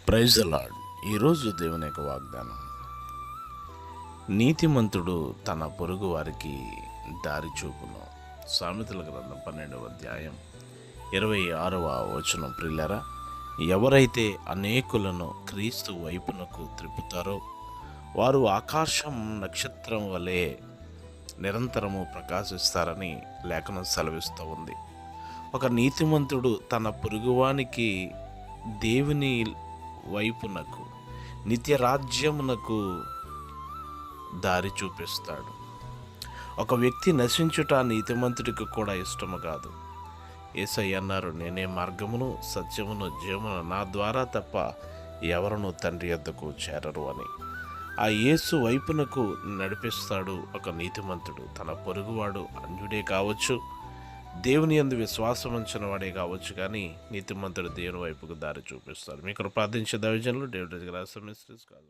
Praise the lord. ఈరోజు దేవుని యొక్క వాగ్దానం, నీతిమంతుడు తన పొరుగు వారికి దారి చూపును. సామెతల గ్రంథం 12వ అధ్యాయం 26వ వచనం. ప్రియులారా, ఎవరైతే అనేకులను క్రీస్తు వైపునకు త్రిప్పుతారో వారు ఆకాశం నక్షత్రం వలె నిరంతరము ప్రకాశిస్తారని లేఖనం సెలవిస్తూ ఉంది. ఒక నీతిమంతుడు తన పొరుగువానికి దేవుని వైపునకు, నిత్య రాజ్యమునకు దారి చూపిస్తాడు. ఒక వ్యక్తి నశించుట నీతిమంతుడికి కూడా ఇష్టము కాదు. యేసయ్య అన్నారు, నేనే మార్గమును సత్యమును జీవమును, నా ద్వారా తప్ప ఎవరును తండ్రి యొద్దకు చేరరు అని. ఆ యేసు వైపునకు నడిపిస్తాడు ఒక నీతిమంతుడు. తన పొరుగువాడు అన్యుడే కావచ్చు, దేవుని యందు విశ్వాసం ఉంచిన వాడే కావచ్చు, కానీ నీతిమంతుడు దేవుని వైపుకు దారి చూపిస్తాడు. మీకు ప్రార్థించే దైవజనులు డేవిడ్ రాజు గారు.